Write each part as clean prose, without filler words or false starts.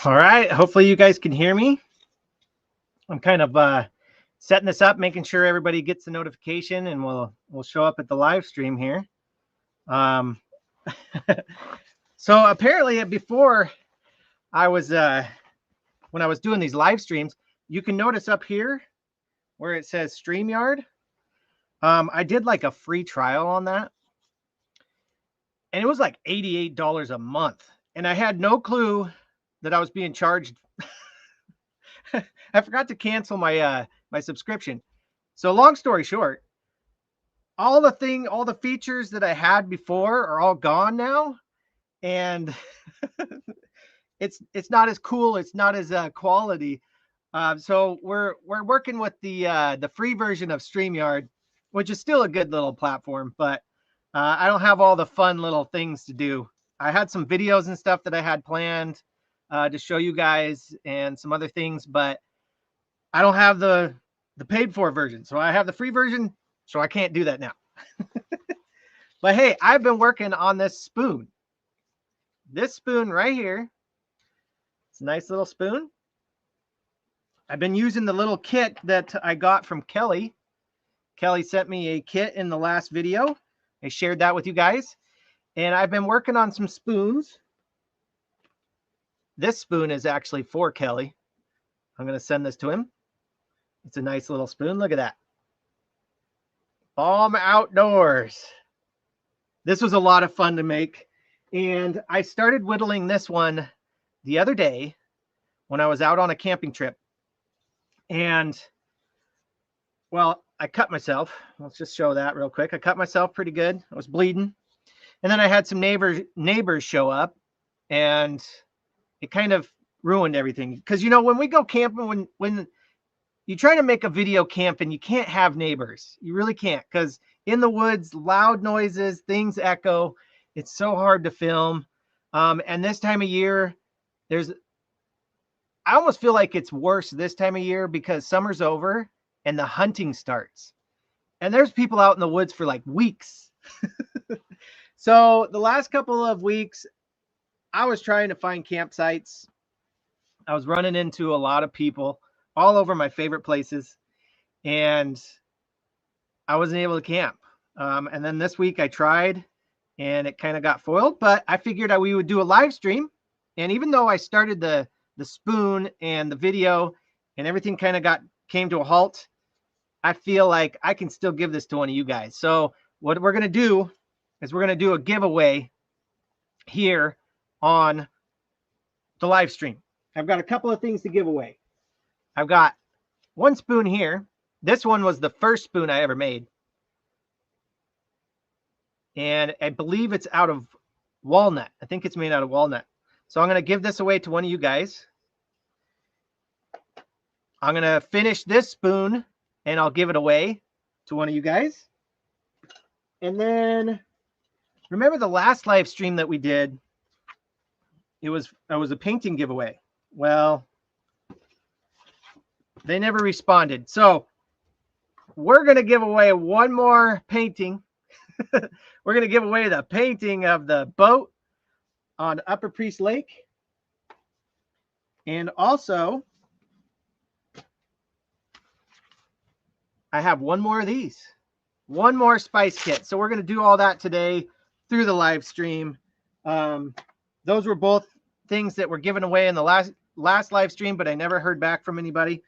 All right, hopefully you guys can hear me. I'm kind of setting this up, making sure everybody gets the notification, and we'll show up at the live stream here. So apparently before I was when I was doing these live streams, you can notice up here where it says StreamYard. I did like a free trial on that, and it was like $88 a month, and I had no clue that I was being charged. I forgot to cancel my my subscription. So long story short, all the features that I had before are all gone now, and it's not as cool. It's not as quality. So we're working with the free version of StreamYard, which is still a good little platform, but I don't have all the fun little things to do. I had some videos and stuff that I had planned to show you guys and some other things, but I don't have the paid for version. So I have the free version, so I can't do that now. But hey, I've been working on this spoon. This spoon right here. It's a nice little spoon. I've been using the little kit that I got from Kelly. Kelly sent me a kit in the last video. I shared that with you guys. And I've been working on some spoons. This spoon is actually for Kelly. I'm going to send this to him. It's a nice little spoon. Look at that. Balm Outdoors. This was a lot of fun to make. And I started whittling this one the other day when I was out on a camping trip. And, well, I cut myself. Let's just show that real quick. I cut myself pretty good. I was bleeding. And then I had some neighbors show up, and it kind of ruined everything. Because, you know, when we go camping, when you try to make a video camping, you can't have neighbors. You really can't, because in the woods, loud noises, things echo. It's so hard to film. And this time of year, I almost feel like it's worse this time of year because summer's over and the hunting starts. And there's people out in the woods for like weeks. So the last couple of weeks, I was trying to find campsites. I was running into a lot of people all over my favorite places, and I wasn't able to camp. And then this week I tried, and it kind of got foiled, but I figured we would do a live stream. And even though I started the spoon and the video and everything kind of came to a halt, I feel like I can still give this to one of you guys. So what we're going to do is we're going to do a giveaway here on the live stream. I've got a couple of things to give away. I've got one spoon here. This one was the first spoon I ever made. And I believe it's out of walnut. I think it's made out of walnut. So I'm going to give this away to one of you guys. I'm going to finish this spoon and I'll give it away to one of you guys. And then remember the last live stream that we did? It was a painting giveaway. Well, they never responded. So we're going to give away one more painting. We're going to give away the painting of the boat on Upper Priest Lake. And also, I have one more of these. One more spice kit. So we're going to do all that today through the live stream. Those were both things that were given away in the last live stream, but I never heard back from anybody.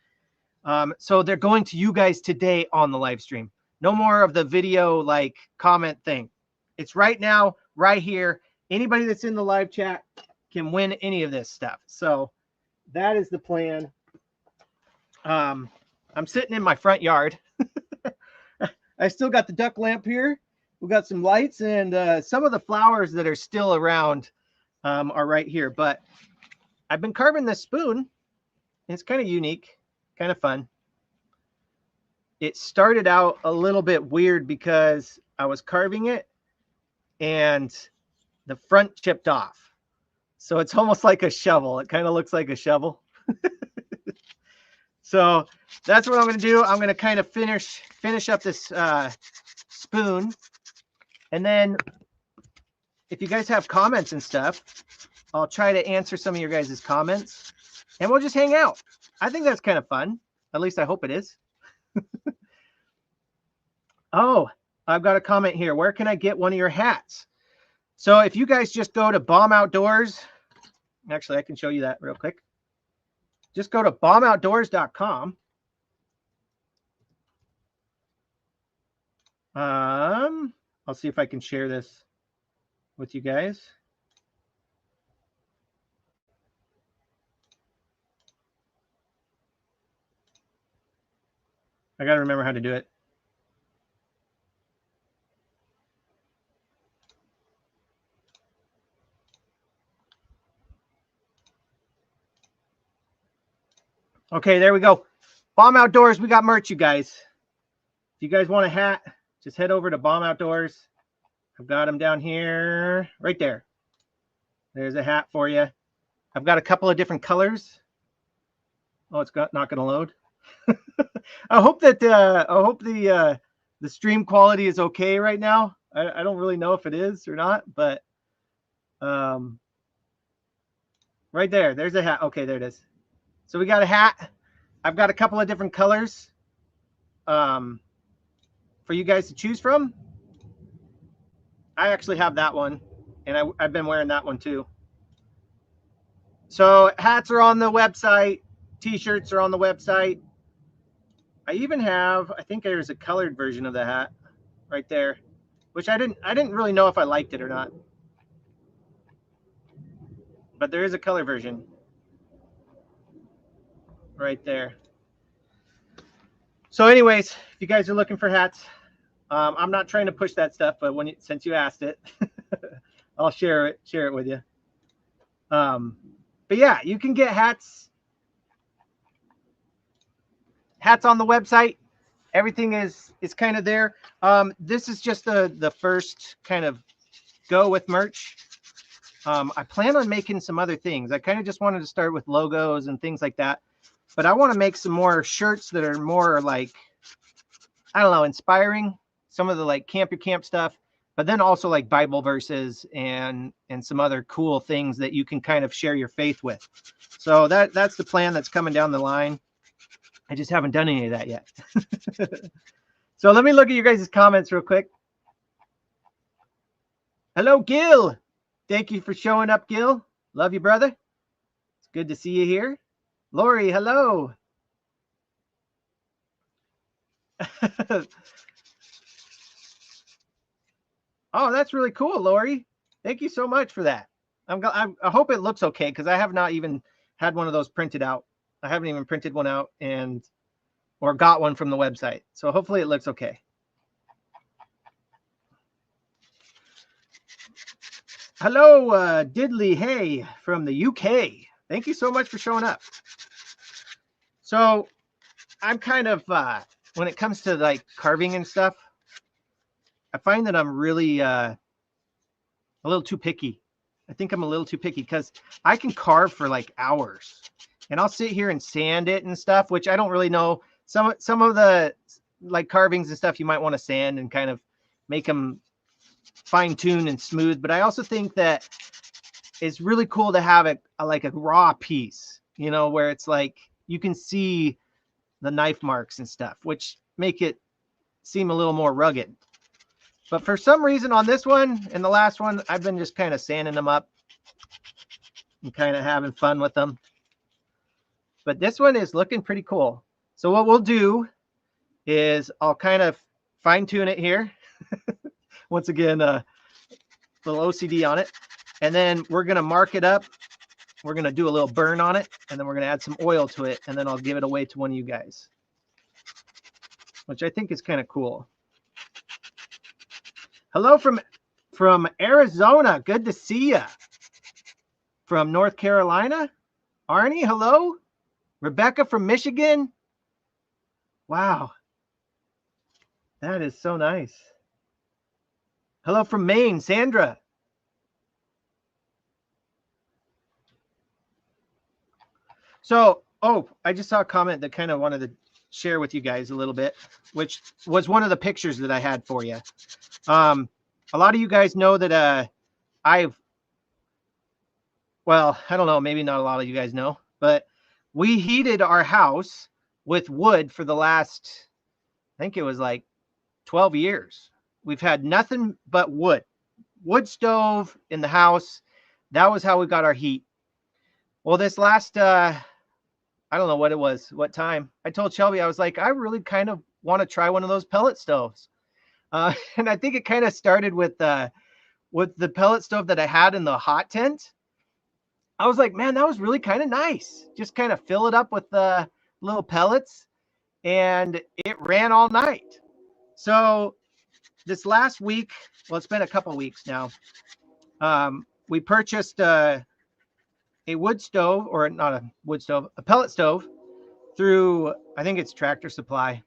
So they're going to you guys today on the live stream. No more of the video like comment thing. It's right now, right here. Anybody that's in the live chat can win any of this stuff. So that is the plan. I'm sitting in my front yard. I still got the duck lamp here. We've got some lights, and some of the flowers that are still around are right here. But I've been carving this spoon. It's kind of unique, kind of fun. It started out a little bit weird because I was carving it and the front chipped off. So it's almost like a shovel. It kind of looks like a shovel. So that's what I'm going to do. I'm going to kind of finish up this spoon. And then if you guys have comments and stuff, I'll try to answer some of your guys' comments, and we'll just hang out. I think that's kind of fun. At least I hope it is. Oh, I've got a comment here. Where can I get one of your hats? So if you guys just go to Bomb Outdoors, actually I can show you that real quick. Just go to bomboutdoors.com. I'll see if I can share this with you guys. I got to remember how to do it. Okay, there we go. Bomb Outdoors, we got merch, you guys. If you guys want a hat, just head over to Bomb Outdoors. I've got them down here, right there. There's a hat for you. I've got a couple of different colors. Oh, it's not going to load. I hope that the stream quality is okay right now. I don't really know if it is or not, but right there, there's a hat. Okay, there it is. So we got a hat. I've got a couple of different colors for you guys to choose from. I actually have that one, and I've been wearing that one too. So hats are on the website. T-shirts are on the website. I even have, I think there's a colored version of the hat right there, which I didn't really know if I liked it or not. But there is a color version right there. So anyways, if you guys are looking for hats, I'm not trying to push that stuff, but since you asked it, I'll share it with you. But yeah, you can get hats on the website. Everything is kind of there. This is just the first kind of go with merch. I plan on making some other things. I kind of just wanted to start with logos and things like that, but I want to make some more shirts that are more like, I don't know, inspiring. Some of the like Camp Your Camp stuff, but then also like Bible verses and some other cool things that you can kind of share your faith with. So that's the plan that's coming down the line. I just haven't done any of that yet. So let me look at you guys' comments real quick. Hello, Gil. Thank you for showing up, Gil. Love you, brother. It's good to see you here. Lori, hello. Oh, that's really cool, Lori. Thank you so much for that. I hope it looks okay, because I have not even had one of those printed out. I haven't even printed one out or got one from the website. So hopefully it looks okay. Hello, Diddley Hay from the UK. Thank you so much for showing up. So I'm kind of, when it comes to like carving and stuff, I find that I'm really a little too picky. I think I'm a little too picky because I can carve for like hours, and I'll sit here and sand it and stuff, which I don't really know. Some of the like carvings and stuff you might want to sand and kind of make them fine tuned and smooth. But I also think that it's really cool to have like a raw piece, you know, where it's like you can see the knife marks and stuff, which make it seem a little more rugged. But for some reason on this one and the last one, I've been just kind of sanding them up and kind of having fun with them. But this one is looking pretty cool. So what we'll do is I'll kind of fine tune it here. Once again, a little OCD on it. And then we're going to mark it up. We're going to do a little burn on it. And then we're going to add some oil to it. And then I'll give it away to one of you guys, which I think is kind of cool. Hello from Arizona. Good to see you. From North Carolina. Arnie, hello. Rebecca from Michigan. Wow. That is so nice. Hello from Maine, Sandra. So, I just saw a comment that kind of wanted to share with you guys a little bit, which was one of the pictures that I had for you. A lot of you guys know that I've well, I don't know, maybe not a lot of you guys know, but we heated our house with wood for the last, I think it was like 12 years. We've had nothing but wood stove in the house. That was how we got our heat. Well, this last, I don't know what it was, what time. I told Shelby, I was like, I really kind of want to try one of those pellet stoves. And I think it kind of started with the pellet stove that I had in the hot tent. I was like, man, that was really kind of nice. Just kind of fill it up with the little pellets, and it ran all night. So this last week, well, it's been a couple weeks now. We purchased a wood stove, or not a wood stove, a pellet stove through, I think it's Tractor Supply.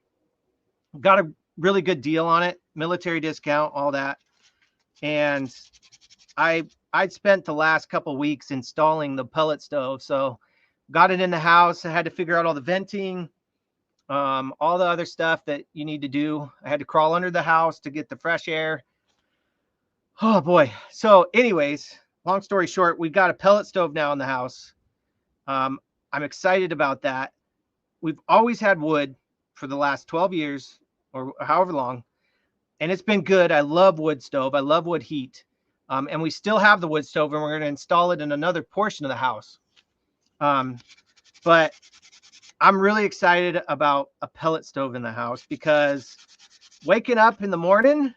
Got a really good deal on it, military discount, all that. And I'd spent the last couple weeks installing the pellet stove. So got it in the house. I had to figure out all the venting, all the other stuff that you need to do. I had to crawl under the house to get the fresh air. Oh boy. So anyways, long story short, we've got a pellet stove now in the house. I'm excited about that. We've always had wood for the last 12 years or however long, and it's been good. I love wood stove. I love wood heat. And we still have the wood stove, and we're going to install it in another portion of the house. But I'm really excited about a pellet stove in the house, because waking up in the morning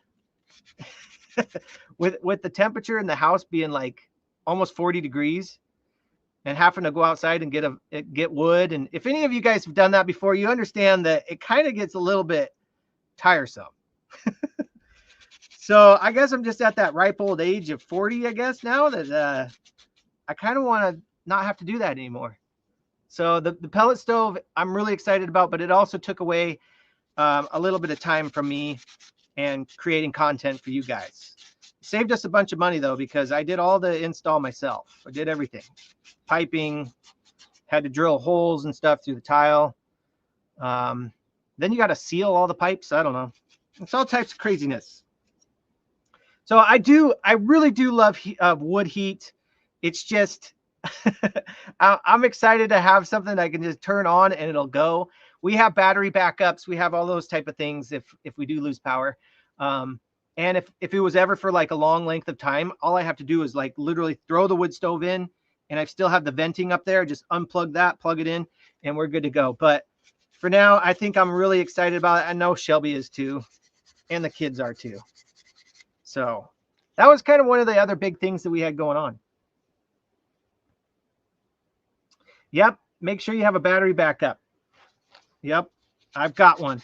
with the temperature in the house being like almost 40 degrees and having to go outside and get wood. And if any of you guys have done that before, you understand that it kind of gets a little bit tiresome. So I guess I'm just at that ripe old age of 40, I guess, now that I kind of want to not have to do that anymore. So the pellet stove I'm really excited about, but it also took away a little bit of time from me and creating content for you guys. Saved us a bunch of money though, because I did all the install myself. I did everything. Piping, had to drill holes and stuff through the tile. Then you got to seal all the pipes. I don't know. It's all types of craziness. So I really do love wood heat. It's just, I'm excited to have something I can just turn on and it'll go. We have battery backups. We have all those type of things if we do lose power. And if it was ever for like a long length of time, all I have to do is like literally throw the wood stove in, and I still have the venting up there. Just unplug that, plug it in, and we're good to go. But for now, I think I'm really excited about it. I know Shelby is too, and the kids are too. So that was kind of one of the other big things that we had going on. Yep. Make sure you have a battery backup. Yep. I've got one.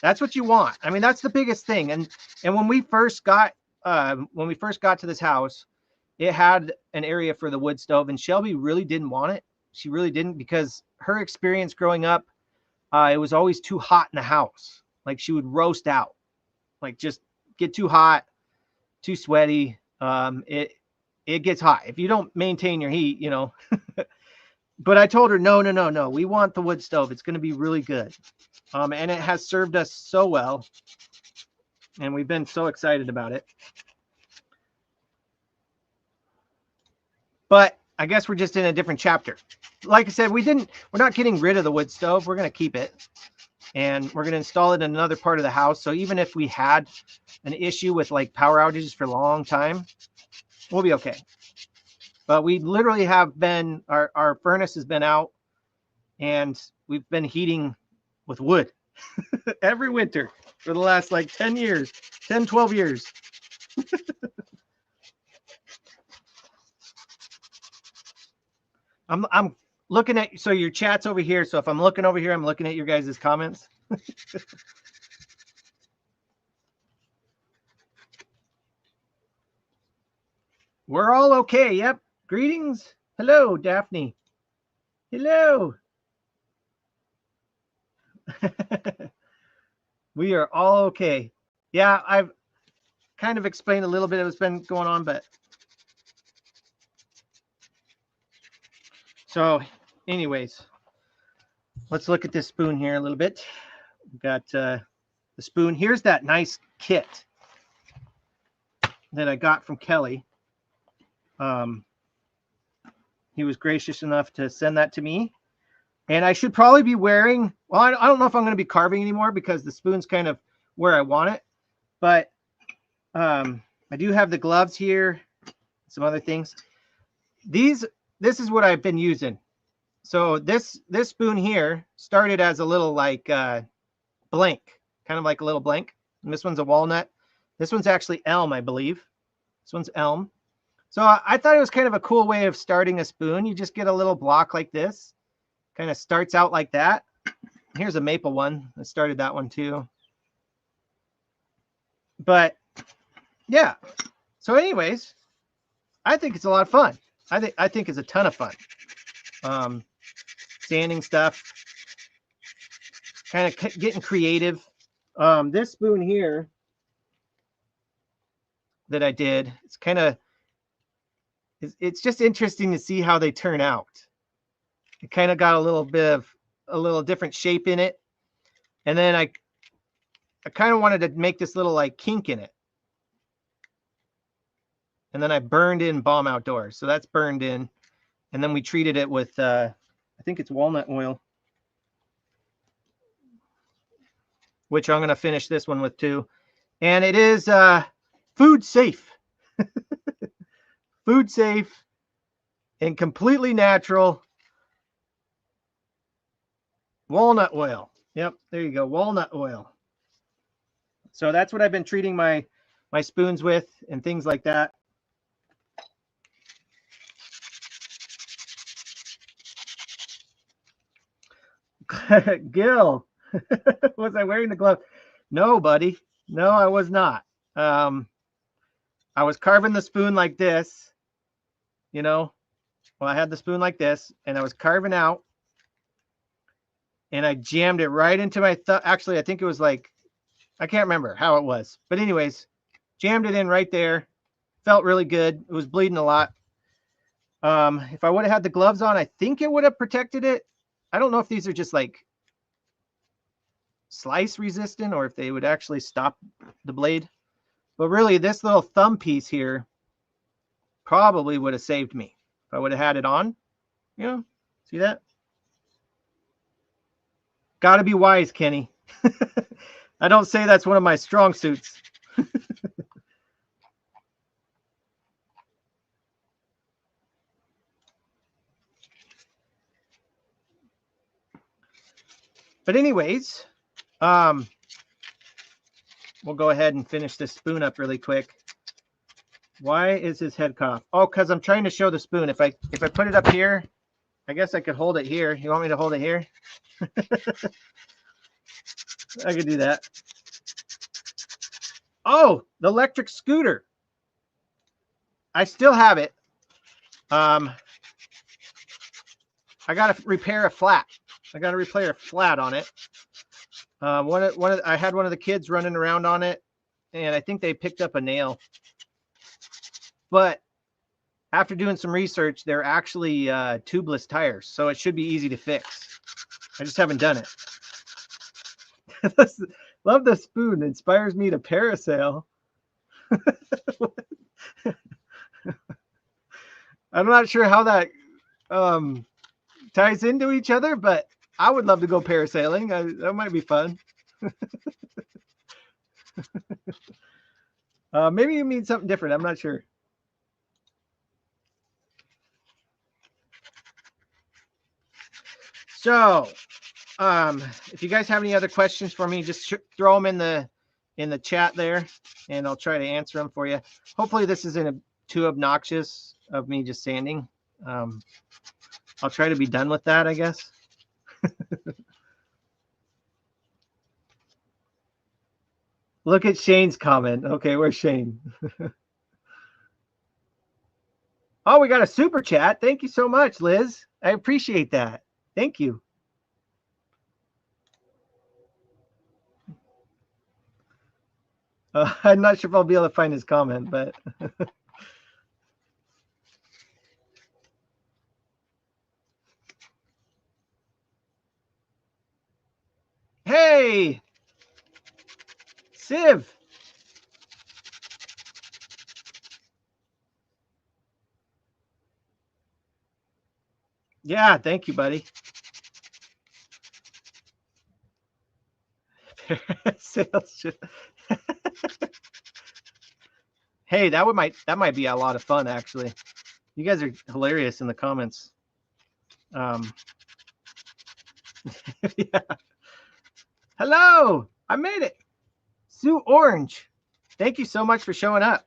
That's what you want. I mean, that's the biggest thing. And when we first got to this house, it had an area for the wood stove, and Shelby really didn't want it. She really didn't, because her experience growing up, it was always too hot in the house. Like she would roast out, like just get too hot, too sweaty. It gets hot if you don't maintain your heat, you know. But I told her, no. We want the wood stove. It's going to be really good. And it has served us so well. And we've been so excited about it. But I guess we're just in a different chapter. Like I said, we're not getting rid of the wood stove. We're going to keep it. And we're going to install it in another part of the house. So even if we had an issue with like power outages for a long time, we'll be okay. But we literally have been, our furnace has been out, and we've been heating with wood every winter for the last like 10 years, 10, 12 years. I'm looking at, so your chat's over here. So if I'm looking over here, I'm looking at your guys' comments. We're all okay. Yep. Greetings. Hello, Daphne. Hello. We are all okay. Yeah, I've kind of explained a little bit of what's been going on, but so anyways, let's look at this spoon here a little bit. We've got the spoon. Here's that nice kit that I got from Kelly. he was gracious enough to send that to me. And I should probably be wearing, well, I don't know if I'm going to be carving anymore because the spoon's kind of where I want it. But I do have the gloves here, some other things. This is what I've been using. So this spoon here started as a little like blank, kind of like a little blank. And this one's a walnut. This one's actually elm, I believe. This one's elm. So I thought it was kind of a cool way of starting a spoon. You just get a little block like this. Kind of starts out like that. Here's a maple one. I started that one too. But yeah. So anyways, I think it's a lot of fun. I think it's a ton of fun. Sanding stuff. Kind of getting creative. This spoon here that I did, it's kind of, it's just interesting to see how they turn out. It kind of got a little bit of a little different shape in it. And then I kind of wanted to make this little like kink in it. And then I burned in Bomb Outdoors. So that's burned in. And then we treated it with, I think it's walnut oil, which I'm going to finish this one with too. And it is food safe. Food safe and completely natural. Walnut oil. Yep, there you go. Walnut oil. So that's what I've been treating my spoons with and things like that. Gil, was I wearing the glove? No, buddy. No, I was not. I was carving the spoon like this, you know. Well, I had the spoon like this, and I was carving out, and I jammed it right into my thumb. Actually, I think it was like, I can't remember how it was. But anyways, jammed it in right there. Felt really good. It was bleeding a lot. If I would have had the gloves on, I think it would have protected it. I don't know if these are just like slice resistant or if they would actually stop the blade. But really, this little thumb piece here probably would have saved me if I would have had it on. You know, see that? Got to be wise, Kenny. I don't say that's one of my strong suits. But anyways, we'll go ahead and finish this spoon up really quick. Why is his head cough? Oh, because I'm trying to show the spoon. If I put it up here, I guess I could hold it here. You want me to hold it here? I could do that. Oh, the electric scooter. I still have it. I got to repair a flat. I got to repair a flat on it. I had one of the kids running around on it, and I think they picked up a nail. But after doing some research, they're actually tubeless tires, so it should be easy to fix. I just haven't done it. Love the spoon. Inspires me to parasail. I'm not sure how that ties into each other, but I would love to go parasailing. That might be fun. Maybe you mean something different. I'm not sure. So, if you guys have any other questions for me, just throw them in the chat there, and I'll try to answer them for you. Hopefully, this isn't too obnoxious of me just sanding. I'll try to be done with that, I guess. Look at Shane's comment. Okay, where's Shane? Oh, we got a super chat. Thank you so much, Liz. I appreciate that. Thank you. I'm not sure if I'll be able to find his comment, but hey, Civ. Yeah, thank you, buddy. Sales. Hey, that might be a lot of fun, actually. You guys are hilarious in the comments. Yeah. Hello, I made it. Sue Orange, thank you so much for showing up.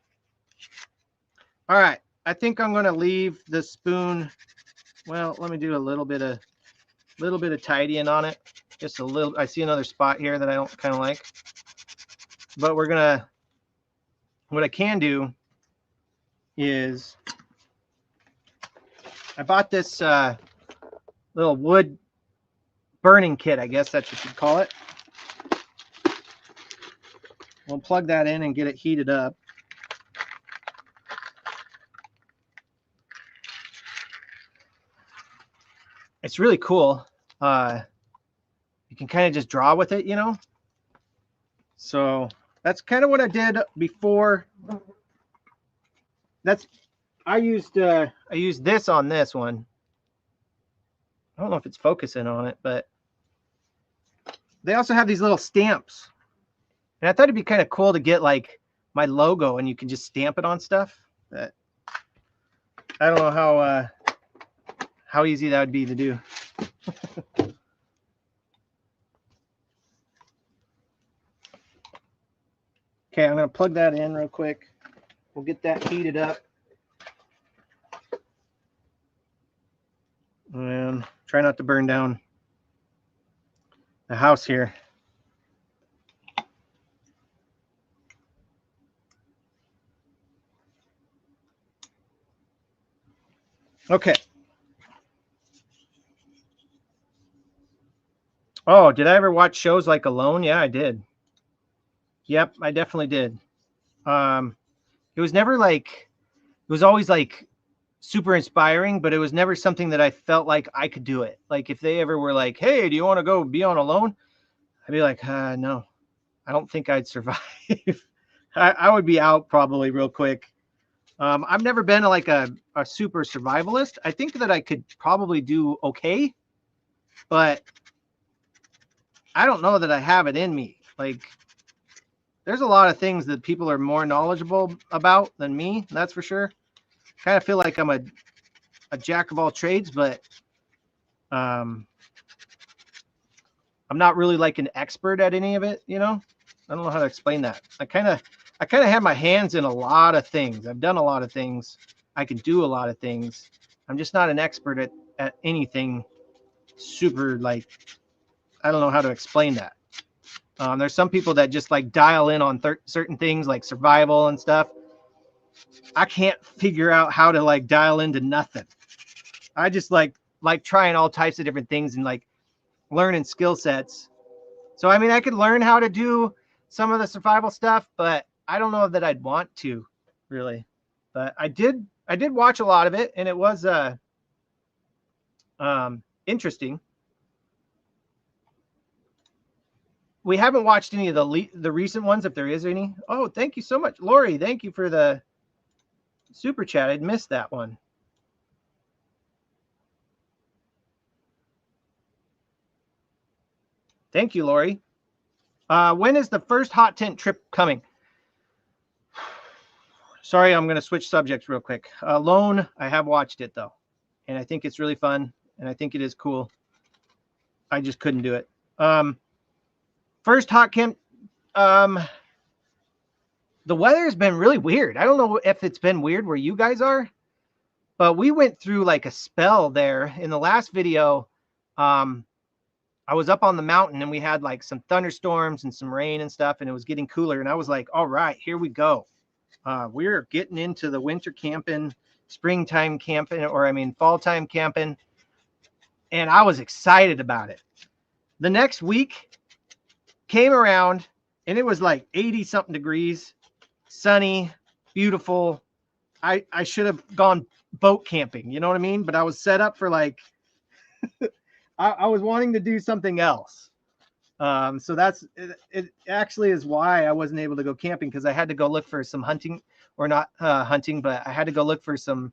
All right, I think I'm going to leave the spoon. Well, let me do a little bit of tidying on it. Just a little. I see another spot here that I don't kind of like. But we're gonna. What I can do is I bought this little wood burning kit. I guess that's what you call it. We'll plug that in and get it heated up. It's really cool. You can kind of just draw with it, you know. So that's kind of what I did before. I used this on this one. I don't know if it's focusing on it, but they also have these little stamps. And I thought it'd be kind of cool to get like my logo and you can just stamp it on stuff. But I don't know how easy that would be to do. Okay, I'm going to plug that in real quick. We'll get that heated up. And try not to burn down the house here. Okay. Oh, did I ever watch shows like Alone? Yeah, I did. Yep, I definitely did. It was never like, it was always like super inspiring, but it was never something that I felt like I could do it. Like if they ever were like, hey, do you want to go be on Alone? I'd be like, no, I don't think I'd survive. I would be out probably real quick. I've never been like a super survivalist. I think that I could probably do okay, but I don't know that I have it in me. Like there's a lot of things that people are more knowledgeable about than me. That's for sure. Kind of feel like I'm a jack of all trades, but I'm not really like an expert at any of it, you know? I don't know how to explain that. I kind of have my hands in a lot of things. I've done a lot of things. I can do a lot of things. I'm just not an expert at anything super, like, I don't know how to explain that. There's some people that just like dial in on certain things like survival and stuff. I can't figure out how to like dial into nothing. I just like trying all types of different things and like learning skill sets. So, I mean, I could learn how to do some of the survival stuff, but I don't know that I'd want to really. But I did watch a lot of it, and it was interesting. We haven't watched any of the recent ones, if there is any. Oh, thank you so much, Lori. Thank you for the super chat. I'd missed that one. Thank you, Lori. When is the first hot tent trip coming? Sorry, I'm going to switch subjects real quick. Alone, I have watched it though, and I think it's really fun, and I think it is cool. I just couldn't do it. First hot camp. The weather has been really weird. I don't know if it's been weird where you guys are, but we went through like a spell there. In the last video, I was up on the mountain and we had like some thunderstorms and some rain and stuff, and it was getting cooler. And I was like, all right, here we go. We're getting into the winter camping, springtime camping, or I mean, fall time camping. And I was excited about it. The next week came around and it was like 80 something degrees, sunny, beautiful. I should have gone boat camping, you know what I mean? But I was set up for like, I was wanting to do something else. So that's it actually is why I wasn't able to go camping, because I had to go look for some hunting, or not hunting, but I had to go look for some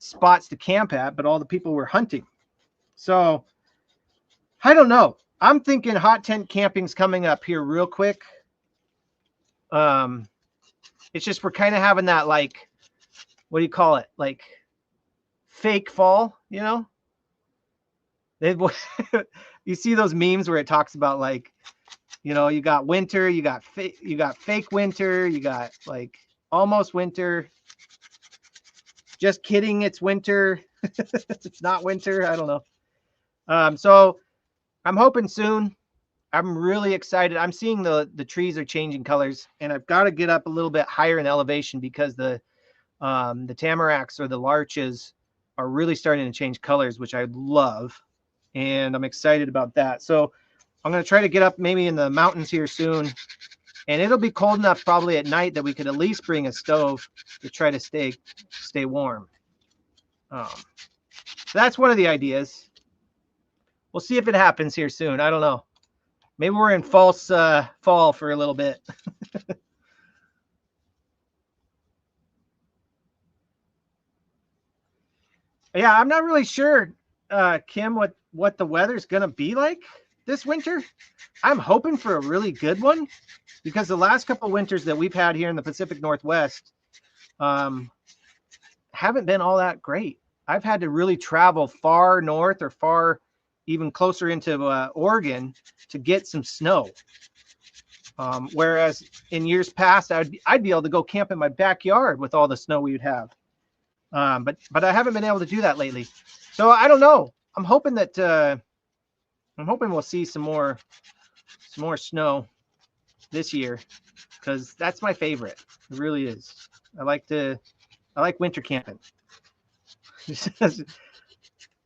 spots to camp at, but all the people were hunting. So I don't know. I'm thinking hot tent camping's coming up here real quick. It's just we're kind of having that, like, what do you call it? Like fake fall, you know? You see those memes where it talks about, like, you know, you got winter, you got fake winter, you got like almost winter. Just kidding, it's winter. It's not winter. I don't know. So I'm hoping soon. I'm really excited. I'm seeing the trees are changing colors, and I've got to get up a little bit higher in elevation because the tamaracks or the larches are really starting to change colors, which I love, and I'm excited about that. So I'm going to try to get up maybe in the mountains here soon, and it'll be cold enough probably at night that we could at least bring a stove to try to stay warm. That's one of the ideas. We'll see if it happens here soon. I don't know. Maybe we're in false fall for a little bit. Yeah, I'm not really sure, Kim, what the weather's going to be like this winter. I'm hoping for a really good one because the last couple of winters that we've had here in the Pacific Northwest haven't been all that great. I've had to really travel far north or far even closer into Oregon to get some snow. Whereas in years past, I'd be able to go camp in my backyard with all the snow we would have. But I haven't been able to do that lately. So I don't know. I'm hoping we'll see some more snow this year, because that's my favorite. It really is. I like winter camping.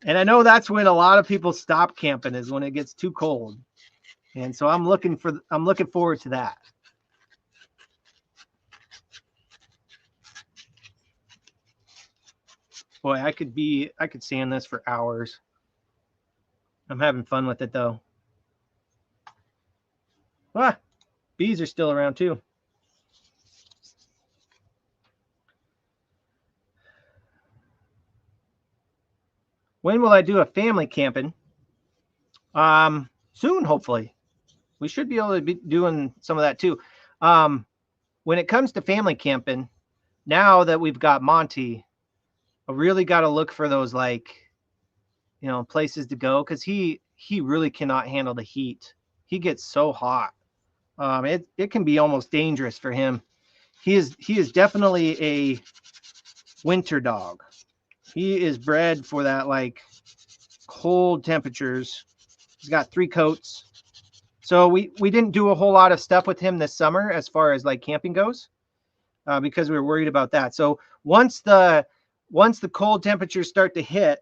And I know that's when a lot of people stop camping, is when it gets too cold. And so I'm looking forward to that. Boy, I could stand this for hours. I'm having fun with it though. Ah, bees are still around too. When will I do a family camping? Soon, hopefully. We should be able to be doing some of that too. When it comes to family camping, now that we've got Monty, I really got to look for those, like, you know, places to go, because he really cannot handle the heat. He gets so hot. It can be almost dangerous for him. He is definitely a winter dog. He is bred for that, like, cold temperatures. He's got 3 coats. So we didn't do a whole lot of stuff with him this summer as far as like camping goes, because we were worried about that. So once the cold temperatures start to hit,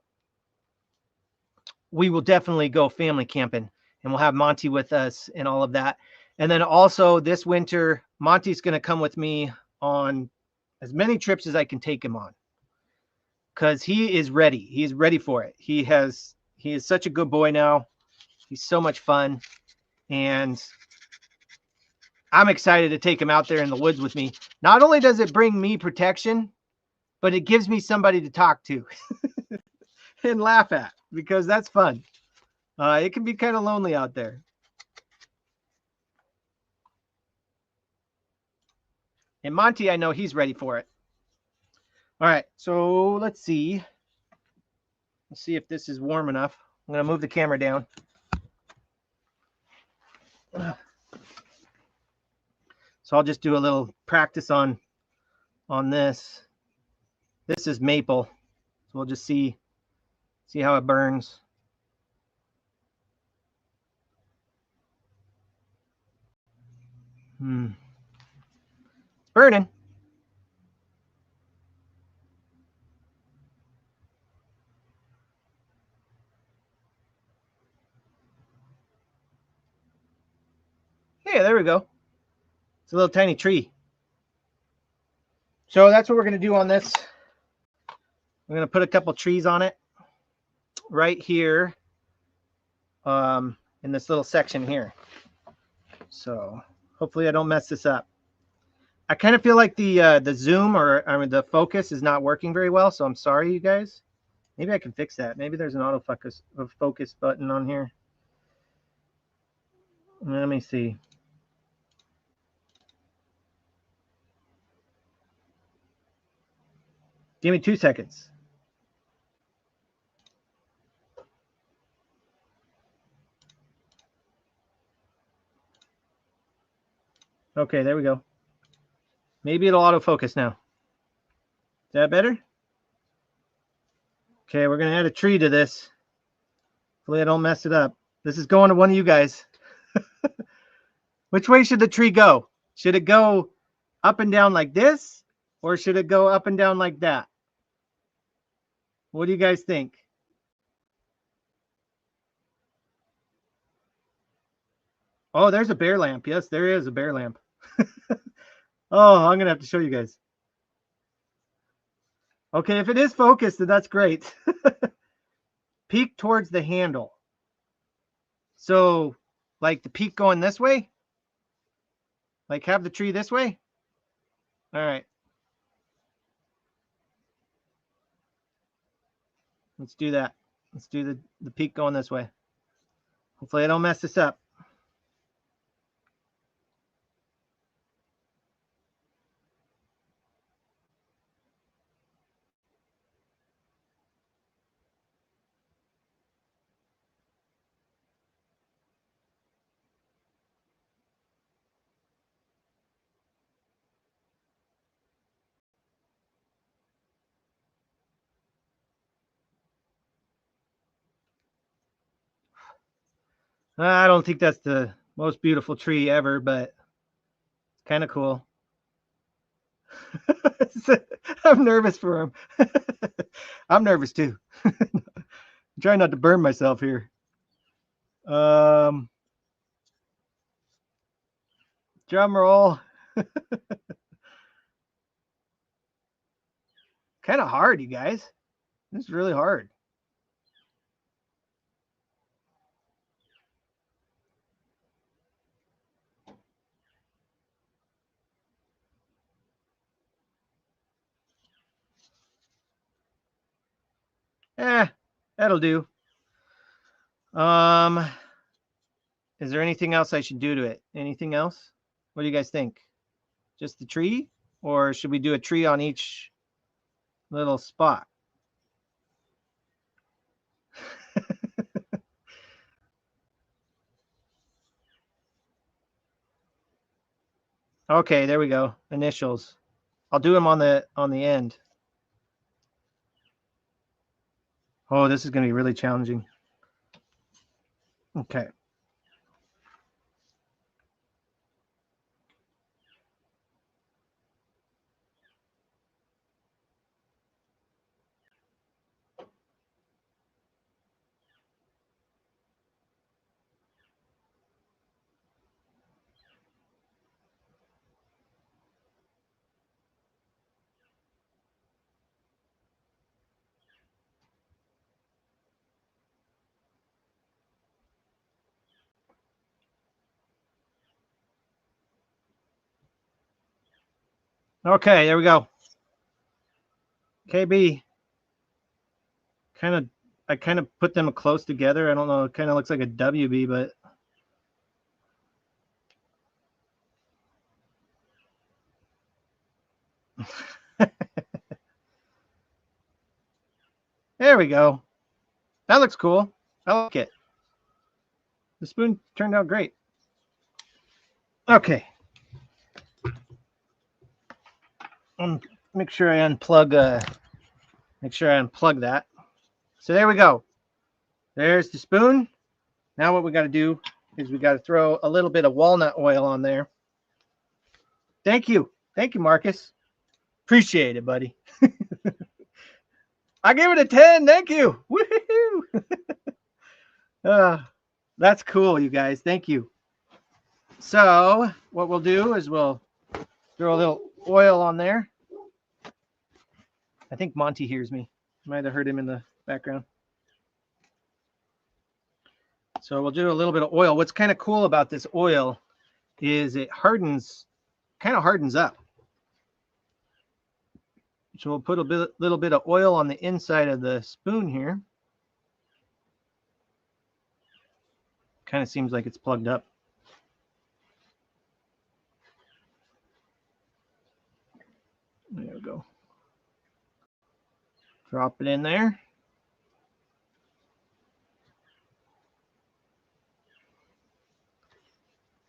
we will definitely go family camping, and we'll have Monty with us and all of that. And then also this winter, Monty's going to come with me on as many trips as I can take him on, because he is ready. He's ready for it. He is such a good boy now. He's so much fun. And I'm excited to take him out there in the woods with me. Not only does it bring me protection, but it gives me somebody to talk to and laugh at, because that's fun. It can be kind of lonely out there. And Monty, I know he's ready for it. All right, so let's see. Let's see if this is warm enough. I'm going to move the camera down. So I'll just do a little practice on this. This is maple. So we'll just see how it burns. It's burning. Yeah, there we go. It's a little tiny tree. So that's what we're going to do on this. I'm going to put a couple trees on it right here, in this little section here. So hopefully I don't mess this up. I kind of feel like the zoom or I mean the focus is not working very well, so I'm sorry, you guys. Maybe I can fix that. Maybe there's an focus button on here. Let me see. Give me 2 seconds. Okay, there we go. Maybe it'll autofocus now. Is that better? Okay, we're going to add a tree to this. Hopefully I don't mess it up. This is going to one of you guys. Which way should the tree go? Should it go up and down like this? Or should it go up and down like that? What do you guys think? Oh, there's a bear lamp. Yes, there is a bear lamp. Oh, I'm going to have to show you guys. Okay, if it is focused, then that's great. Peek towards the handle. So, like the peak going this way? Like have the tree this way? All right. Let's do that. Let's do the peak going this way. Hopefully I don't mess this up. I don't think that's the most beautiful tree ever, but it's kind of cool. I'm nervous for him. I'm nervous too. I'm trying not to burn myself here. Drum roll. Kind of hard, you guys. This is really hard. That'll do. Is there anything else I should do to it? Anything else? What do you guys think? Just the tree? Or should we do a tree on each little spot? Okay, there we go. Initials. I'll do them on the end. Oh, this is going to be really challenging. Okay. Okay, there we go. KB. I kind of put them close together. I don't know. It kind of looks like a WB, but there we go. That looks cool. I like it. The spoon turned out great. Okay. Make sure I unplug that. So there we go. There's the spoon. Now what we got to do is we got to throw a little bit of walnut oil on there. Thank you. Thank you, Marcus. Appreciate it, buddy. I give it a 10. Thank you. Woohoo! That's cool, you guys. Thank you. So what we'll do is we'll throw a little oil on there. I think Monty hears me. Might have heard him in the background. So we'll do a little bit of oil. What's kind of cool about this oil is it kind of hardens up. So we'll put a little bit of oil on the inside of the spoon here. Kind of seems like it's plugged up. There we go. Drop it in there.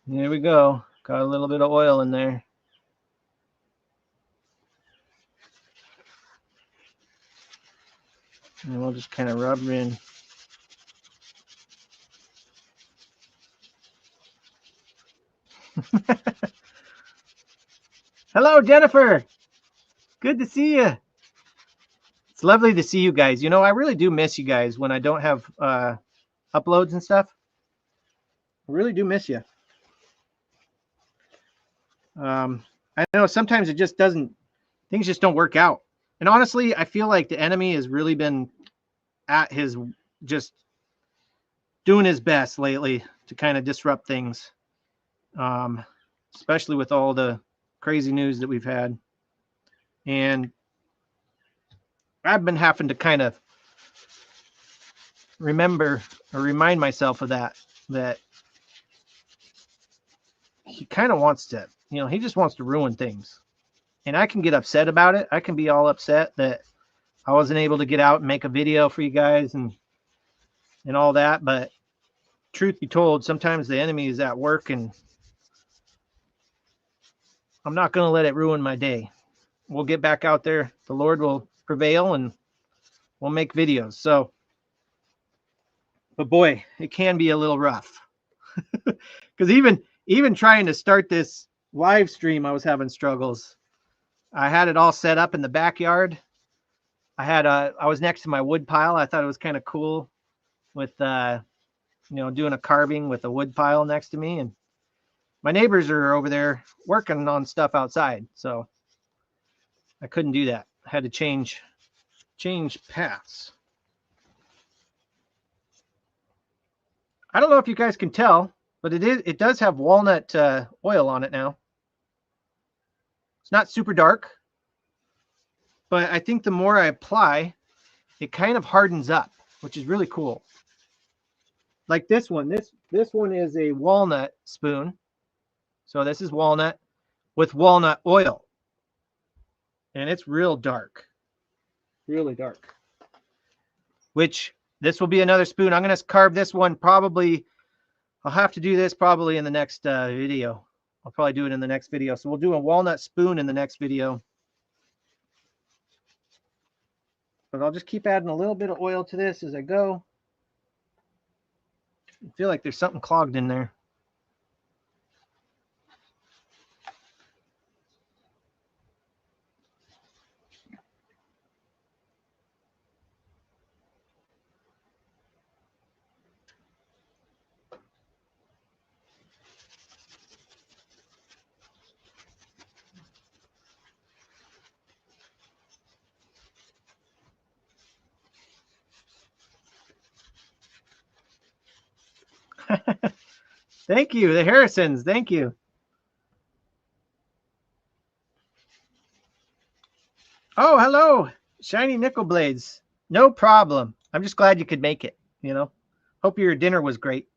There we go. Got a little bit of oil in there. And we'll just kind of rub it in. Hello, Jennifer. Good to see you. It's lovely to see you guys. You know, I really do miss you guys when I don't have uploads and stuff. I really do miss you. I know sometimes it just doesn't, things just don't work out. And honestly, I feel like the enemy has really been at his, just doing his best lately to kind of disrupt things. Especially with all the crazy news that we've had. And I've been having to kind of remember or remind myself of that he kind of wants to, you know, he just wants to ruin things. And I can get upset about it. I can be all upset that I wasn't able to get out and make a video for you guys and all that. But truth be told, sometimes the enemy is at work and I'm not going to let it ruin my day. We'll get back out there. The Lord will prevail and we'll make videos. So, but boy, it can be a little rough because even trying to start this live stream, I was having struggles. I had it all set up in the backyard. I was next to my wood pile. I thought it was kind of cool with, you know, doing a carving with a wood pile next to me. And my neighbors are over there working on stuff outside. So I couldn't do that. I had to change paths. I don't know if you guys can tell, but it does have walnut oil on it now. It's not super dark, but I think the more I apply, it kind of hardens up, which is really cool. Like this one, this one is a walnut spoon. So this is walnut with walnut oil. And it's real dark, really dark. Which this will be another spoon. I'm going to carve this one probably. I'll have to do this probably in the next video. I'll probably do it in the next video. So we'll do a walnut spoon in the next video. But I'll just keep adding a little bit of oil to this as I go. I feel like there's something clogged in there. Thank you, the Harrisons. Thank you. Oh, hello, shiny nickel blades. No problem. I'm just glad you could make it. You know, hope your dinner was great.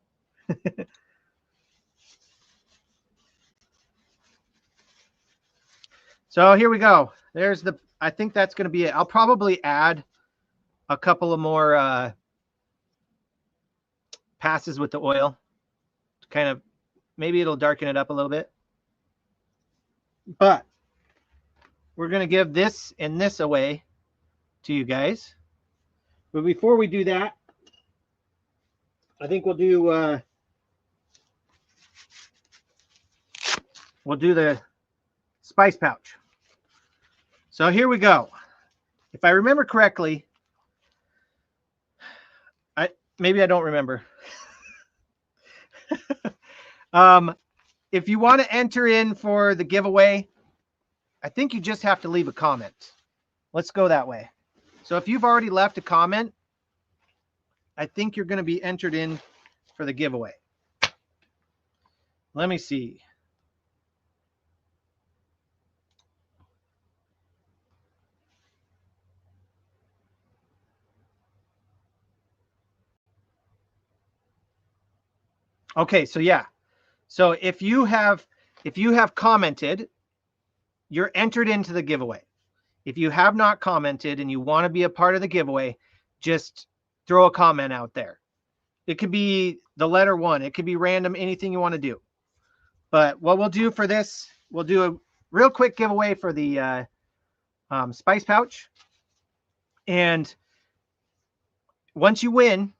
So here we go. There's the. I think that's going to be it. I'll probably add a couple of more passes with the oil. Kind of, maybe it'll darken it up a little bit. But we're going to give this and this away to you guys. But before we do that, I think we'll do the spice pouch. So here we go. If I remember correctly, maybe I don't remember. If you want to enter in for the giveaway, I think you just have to leave a comment. Let's go that way. So if you've already left a comment, I think you're going to be entered in for the giveaway. Let me see. Okay, so yeah. So if you have commented, you're entered into the giveaway. If you have not commented and you want to be a part of the giveaway, just throw a comment out there. It could be the letter 1. It could be random, anything you want to do. But what we'll do for this, we'll do a real quick giveaway for the spice pouch. And once you win,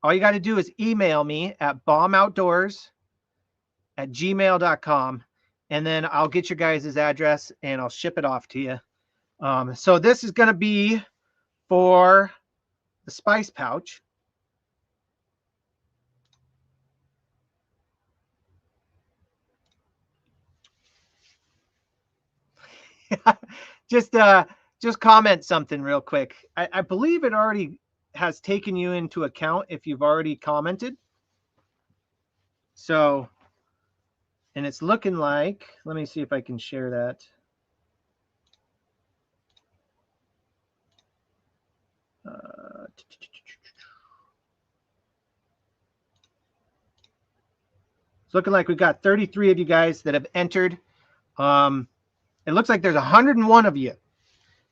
all you got to do is email me at bomboutdoors@gmail.com. And then I'll get your guys' address and I'll ship it off to you. So this is going to be for the spice pouch. just comment something real quick. I believe it already has taken you into account if you've already commented. So, and it's looking like, let me see if I can share that. It's looking like we've got 33 of you guys that have entered. It looks like there's 101 of you.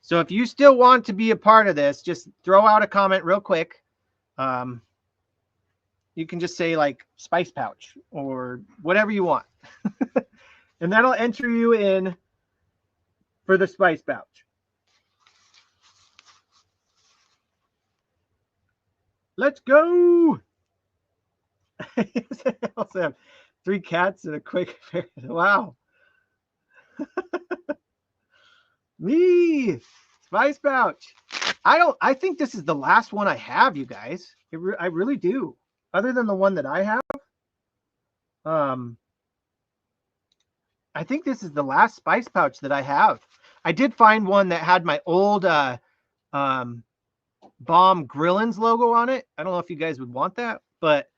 So if you still want to be a part of this, just throw out a comment real quick. You can just say like spice pouch or whatever you want. And that'll enter you in for the spice pouch. Let's go. I also have 3 cats and a quick ferret. Wow. Me, spice pouch. I think this is the last one I have, you guys. I really do. Other than the one that I have. I think this is the last spice pouch that I have. I did find one that had my old Bomb Grillins logo on it. I don't know if you guys would want that, but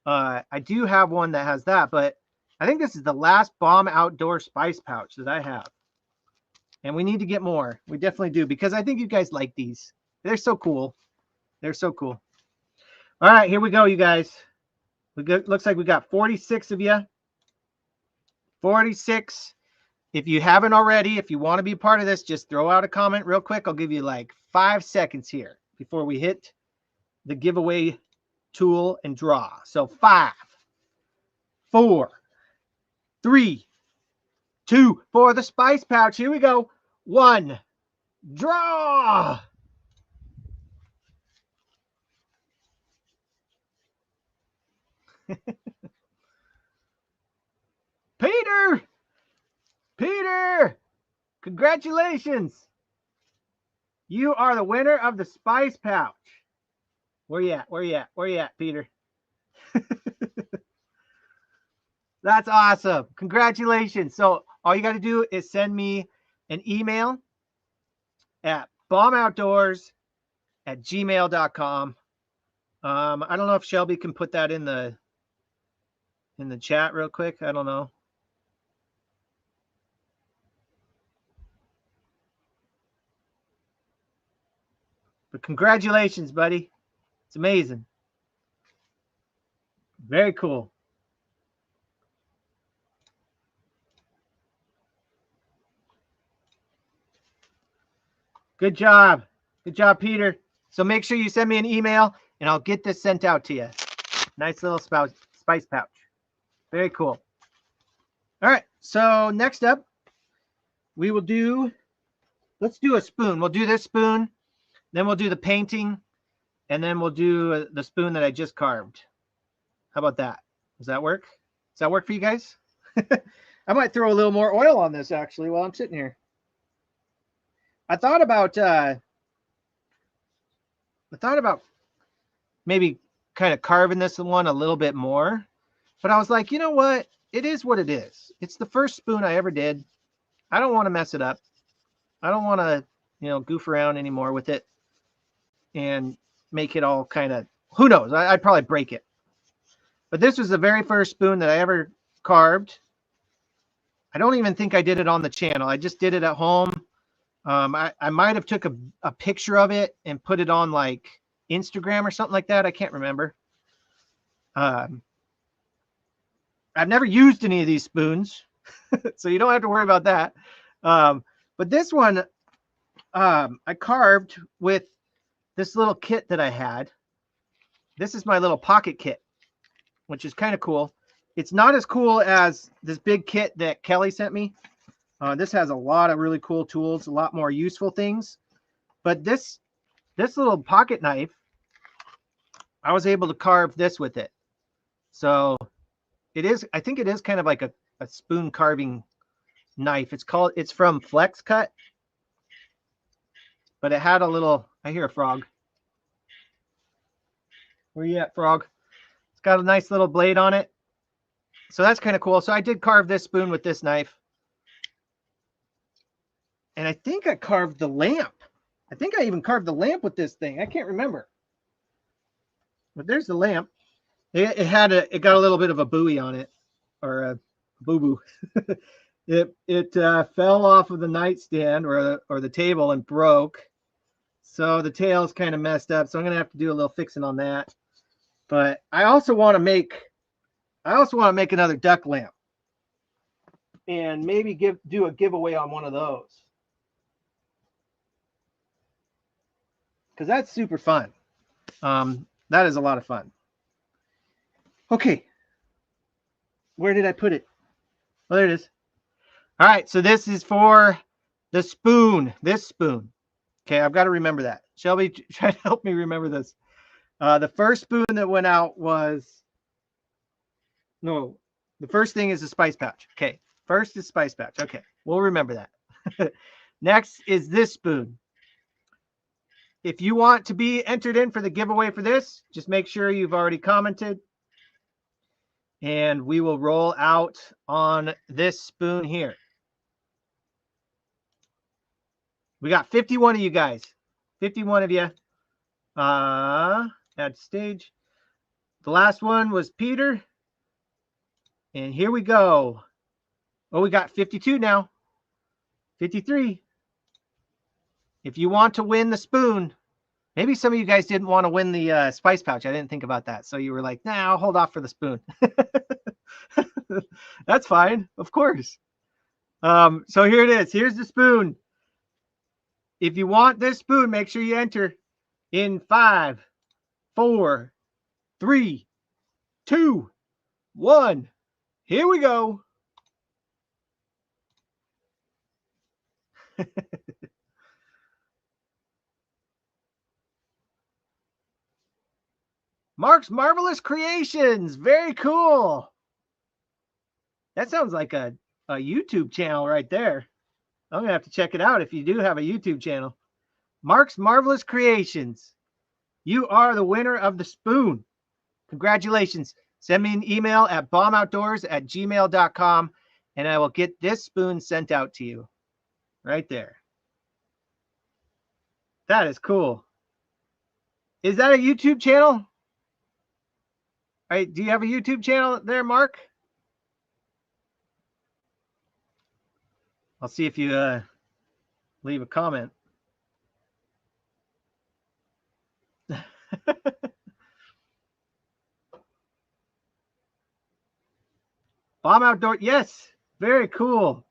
I do have one that has that. But I think this is the last Bomb Outdoor spice pouch that I have. And we need to get more. We definitely do, because I think you guys like these. They're so cool. They're so cool. All right, here we go, you guys. Looks like we got 46 of you. 46. If you haven't already, if you want to be part of this, just throw out a comment real quick. I'll give you like 5 seconds here before we hit the giveaway tool and draw. So 5, 4, 3, 2 for the spice pouch. Here we go. 1, draw. Peter, congratulations. You are the winner of the spice pouch. Where you at, Peter? That's awesome. Congratulations. So all you got to do is send me an email at bomboutdoors@gmail.com. I don't know if Shelby can put that in the chat real quick. I don't know. But congratulations, buddy. It's amazing. Very cool. Good job. Good job, Peter. So make sure you send me an email and I'll get this sent out to you. Nice little spice pouch. Very cool. All right. So next up, we will do, let's do a spoon. We'll do this spoon. Then we'll do the painting. And then we'll do the spoon that I just carved. How about that? Does that work? Does that work for you guys? I might throw a little more oil on this actually while I'm sitting here. I thought about maybe kind of carving this one a little bit more, but I was like, you know what? It is what it is. It's the first spoon I ever did. I don't want to mess it up. I don't want to, goof around anymore with it and make it all kind of, who knows? I'd probably break it. But this was the very first spoon that I ever carved. I don't even think I did it on the channel. I just did it at home. I might have took a picture of it and put it on like Instagram or something like that. I can't remember. I've never used any of these spoons, so you don't have to worry about that. But this one, I carved with this little kit that I had. This is my little pocket kit, which is kind of cool. It's not as cool as this big kit that Kelly sent me. This has a lot of really cool tools, a lot more useful things. But this little pocket knife, I was able to carve this with it. So I think it is kind of like a spoon carving knife. It's from Flex Cut. But it had a little, I hear a frog. Where you at, frog? It's got a nice little blade on it. So that's kind of cool. So I did carve this spoon with this knife. And I think I carved the lamp. I think I even carved the lamp with this thing. I can't remember. But there's the lamp. It got a little bit of a buoy on it, or a boo-boo. it fell off of the nightstand or the table and broke. So the tail's kind of messed up. So I'm gonna have to do a little fixing on that. But I also want to make another duck lamp, and maybe do a giveaway on one of those, because that's super fun. That is a lot of fun. Okay, where did I put it? Oh, there it is. All right, so this is for the spoon. This spoon. Okay, I've got to remember that. Shelby, try to help me remember this. The first spoon that went out was, no, the first thing is the spice pouch. Okay, first is spice pouch. Okay, we'll remember that. Next is this spoon. If you want to be entered in for the giveaway for this, just make sure you've already commented. And we will roll out on this spoon here. We got 51 of you guys. 51 of you. Add stage. The last one was Peter. And here we go. Oh, we got 52 now. 53. If you want to win the spoon, maybe some of you guys didn't want to win the spice pouch. I didn't think about that. So you were like, nah, I'll hold off for the spoon. That's fine. Of course. So here it is. Here's the spoon. If you want this spoon, make sure you enter in 5, 4, 3, 2, 1. Here we go. Mark's Marvelous Creations. Very cool. That sounds like a YouTube channel right there. I'm going to have to check it out if you do have a YouTube channel. Mark's Marvelous Creations. You are the winner of the spoon. Congratulations. Send me an email at bomboutdoors@gmail.com and I will get this spoon sent out to you. Right there. That is cool. Is that a YouTube channel? All right, do you have a YouTube channel there, Mark? I'll see if you leave a comment. Bomb Outdoor. Yes, very cool.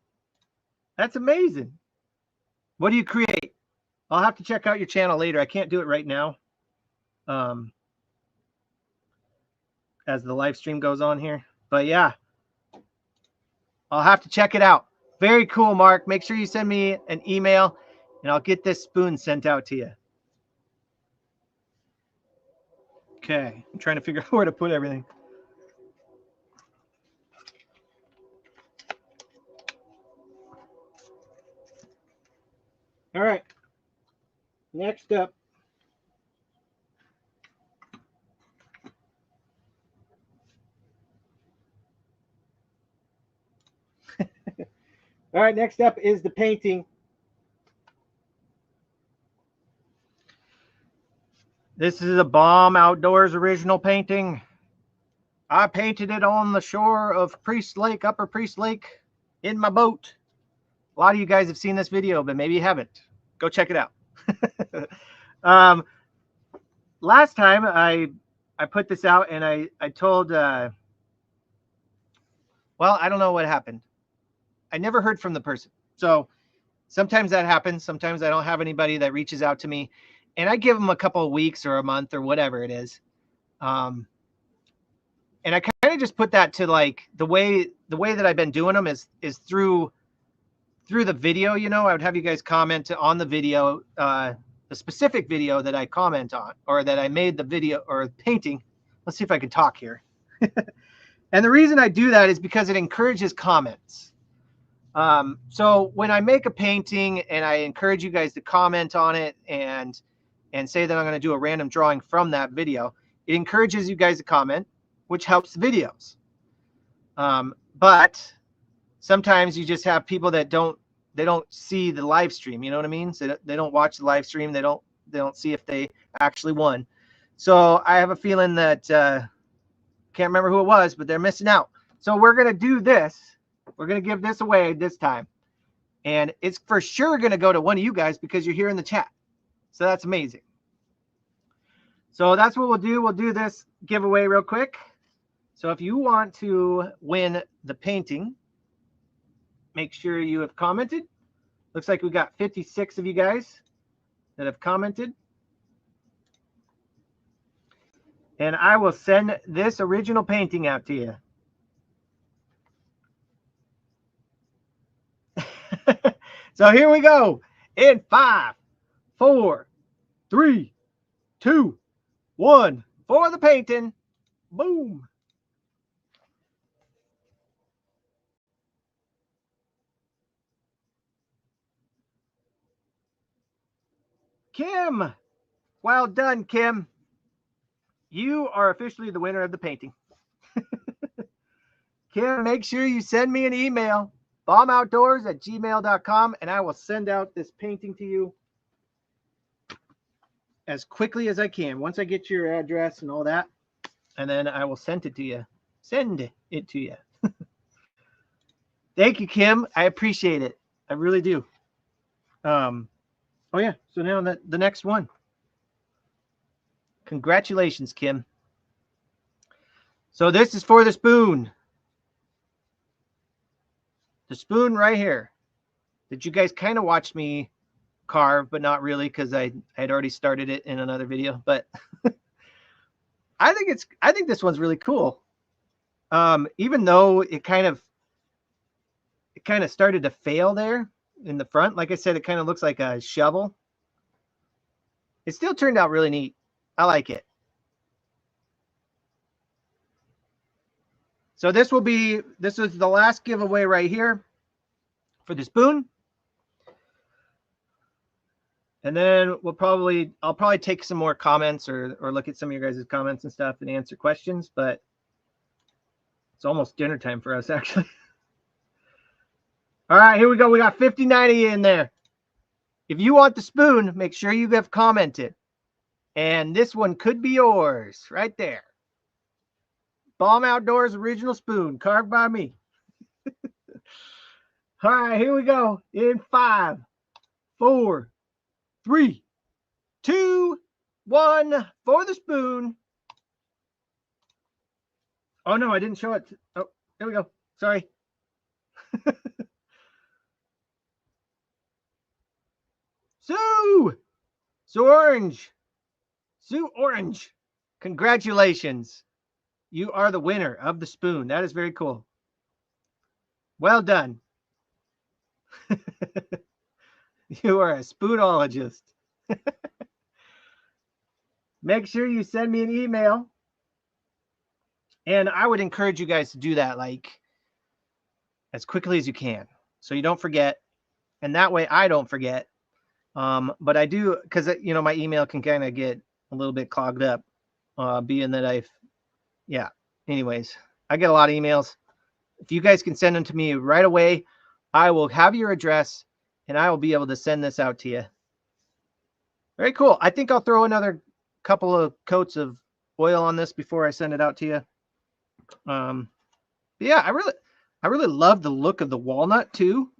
That's amazing. What do you create? I'll have to check out your channel later. I can't do it right now. As the live stream goes on here. But yeah, I'll have to check it out. Very cool, Mark. Make sure you send me an email and I'll get this spoon sent out to you. Okay, I'm trying to figure out where to put everything. All right, next up. All right, next up is the painting. This is a Bomb Outdoors original painting. I painted it on the shore of Priest Lake, Upper Priest Lake, in my boat. A lot of you guys have seen this video, but maybe you haven't. Go check it out. Last time I put this out and I told Well, I don't know what happened. I never heard from the person. So sometimes that happens. Sometimes I don't have anybody that reaches out to me, and I give them a couple of weeks or a month or whatever it is. And I kind of just put that to like the way that I've been doing them is through the video. You know, I would have you guys comment on the video, the specific video that I comment on, or that I made the video or painting. Let's see if I can talk here. And the reason I do that is because it encourages comments. So when I make a painting and I encourage you guys to comment on it and say that I'm going to do a random drawing from that video, it encourages you guys to comment, which helps the videos. But sometimes you just have people that don't see the live stream. You know what I mean? So they don't watch the live stream. They don't see if they actually won. So I have a feeling that can't remember who it was, but they're missing out. So we're going to do this. We're going to give this away this time. And it's for sure going to go to one of you guys because you're here in the chat. So that's amazing. So that's what we'll do. We'll do this giveaway real quick. So if you want to win the painting, make sure you have commented. Looks like we got 56 of you guys that have commented. And I will send this original painting out to you. So here we go. In 5, 4, 3, 2, 1. For the painting. Boom. Kim. Well done, Kim. You are officially the winner of the painting. Kim, make sure you send me an email, bomboutdoors@gmail.com, and I will send out this painting to you as quickly as I can. Once I get your address and all that, and then I will send it to you. Send it to you. Thank you, Kim. I appreciate it. I really do. Oh, yeah. So now the next one. Congratulations, Kim. So this is for the spoon. The spoon right here that you guys kind of watched me carve, but not really because I had already started it in another video. But I think this one's really cool. Even though it kind of started to fail there in the front. Like I said, it kind of looks like a shovel. It still turned out really neat. I like it. So this is the last giveaway right here for the spoon. And then I'll probably take some more comments or look at some of your guys' comments and stuff and answer questions, but it's almost dinner time for us, actually. All right, here we go. We got 59 of you in there. If you want the spoon, make sure you have commented. And this one could be yours right there. Bomb Outdoors original spoon, carved by me. All right, here we go. In 5, 4, 3, 2, 1 for the spoon. Oh, no, I didn't show it. Oh, there we go. Sorry. Sue Orange. Sue Orange. Congratulations. You are the winner of the spoon. That is very cool. Well done. You are a spoonologist. Make sure you send me an email. And I would encourage you guys to do that like as quickly as you can, so you don't forget. And that way I don't forget. But I do, because my email can kind of get a little bit clogged up, being that anyways, I get a lot of emails. If you guys can send them to me right away, I will have your address and I will be able to send this out to you. Very cool. I think I'll throw another couple of coats of oil on this before I send it out to you. Yeah, I really love the look of the walnut too.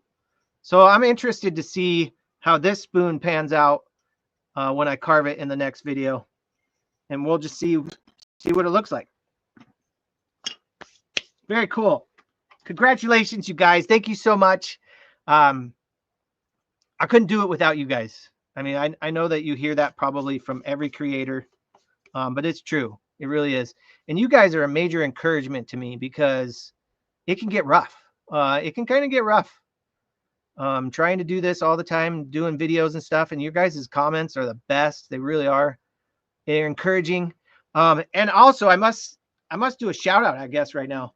So I'm interested to see how this spoon pans out when I carve it in the next video. And we'll just see what it looks like. Very cool. congratulations, you guys. Thank you so much. I couldn't do it without you guys. I mean, I know that you hear that probably from every creator, but it's true. It really is. And you guys are a major encouragement to me because it can get rough. It can kind of get rough. Trying to do this all the time, doing videos and stuff, and your guys' comments are the best. They really are. They're encouraging. And also I must do a shout out, I guess, right now.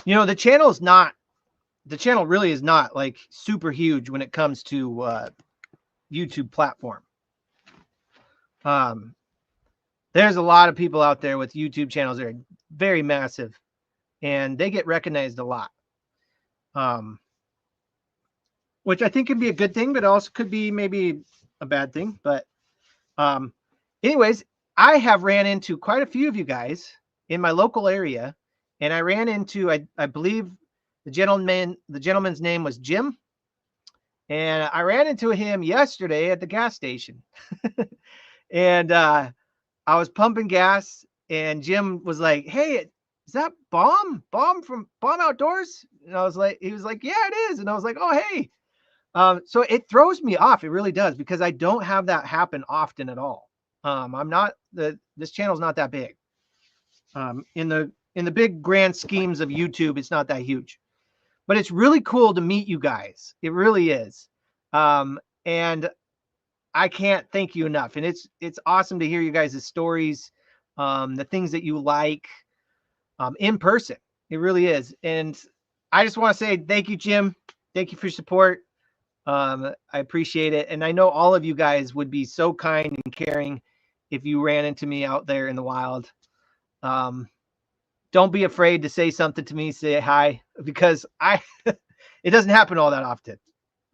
You know, the channel really is not like super huge when it comes to YouTube platform. There's a lot of people out there with YouTube channels that are very massive, and they get recognized a lot. Which I think can be a good thing, but also could be maybe a bad thing. But anyways, I have ran into quite a few of you guys in my local area, and I ran into, I believe the gentleman's name was Jim, and I ran into him yesterday at the gas station. And I was pumping gas, and Jim was like, "Hey, is that Bomb from Bomb Outdoors?" And I was like, he was like, "Yeah, it is." And I was like, "Oh, hey." So it throws me off. It really does, because I don't have that happen often at all. This channel's not that big. In the big grand schemes of YouTube, it's not that huge, but it's really cool to meet you guys. It really is. And I can't thank you enough. And it's awesome to hear you guys' stories, the things that you like, in person. It really is. And I just want to say thank you, Jim. Thank you for your support. I appreciate it. And I know all of you guys would be so kind and caring if you ran into me out there in the wild. Don't be afraid to say something to me, say hi, because it doesn't happen all that often.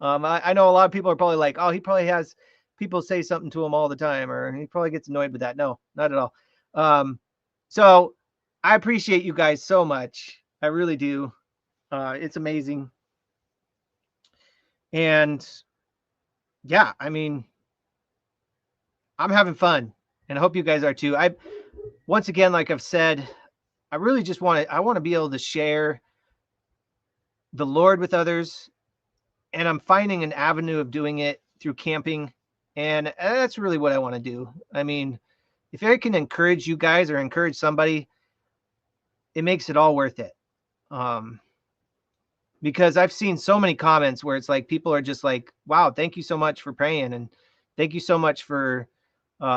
I know a lot of people are probably like, oh, he probably has people say something to him all the time, or he probably gets annoyed with that. No, not at all. So I appreciate you guys so much. I really do. It's amazing. And yeah, I mean, I'm having fun, and I hope you guys are too. Once again, like I've said, I really just want to be able to share the Lord with others, and I'm finding an avenue of doing it through camping, and that's really what I want to do. I mean, if I can encourage you guys or encourage somebody, it makes it all worth it. Because I've seen so many comments where it's like people are just like, wow, thank you so much for praying, and thank you so much for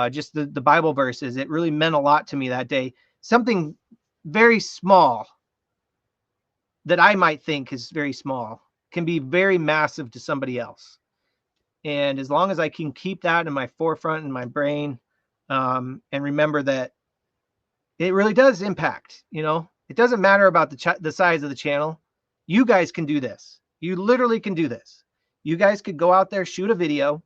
just the Bible verses. It really meant a lot to me that day. Something very small that I might think is very small can be very massive to somebody else. And as long as I can keep that in my forefront in my brain, and remember that it really does impact, it doesn't matter about the size of the channel. You guys can do this. You literally can do this. You guys could go out there, shoot a video,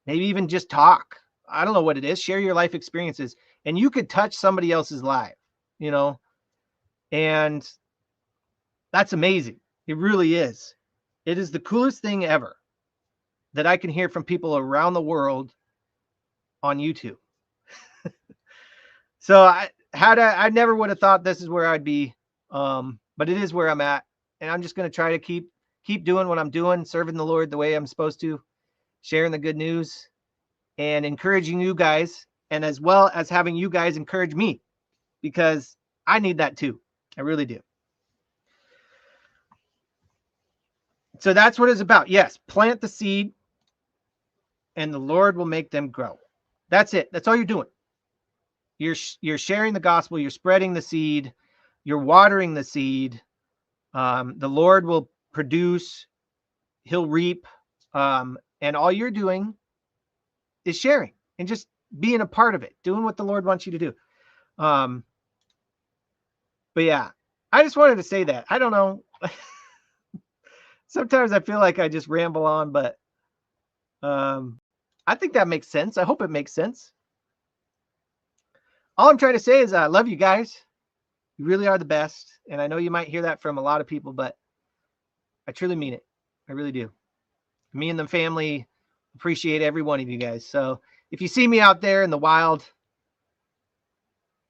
maybe even just talk. I don't know what it is. Share your life experiences, and you could touch somebody else's life, and that's amazing. It really is. It is the coolest thing ever that I can hear from people around the world on YouTube. So I never would have thought this is where I'd be. But it is where I'm at, and I'm just going to try to keep doing what I'm doing, serving the Lord the way I'm supposed to, sharing the good news and encouraging you guys, and as well as having you guys encourage me, because I need that too. I really do. So that's what it's about. Yes, plant the seed and the Lord will make them grow. That's it. That's all you're doing. You're sharing the gospel, you're spreading the seed, you're watering the seed. The Lord will produce, he'll reap, and all you're doing is sharing and just being a part of it, doing what the Lord wants you to do. But yeah, I just wanted to say that. I don't know. Sometimes I feel like I just ramble on, but I think that makes sense. I hope it makes sense. All I'm trying to say is I love you guys. You really are the best. And I know you might hear that from a lot of people, but I truly mean it. I really do. Me and the family appreciate every one of you guys. So if you see me out there in the wild,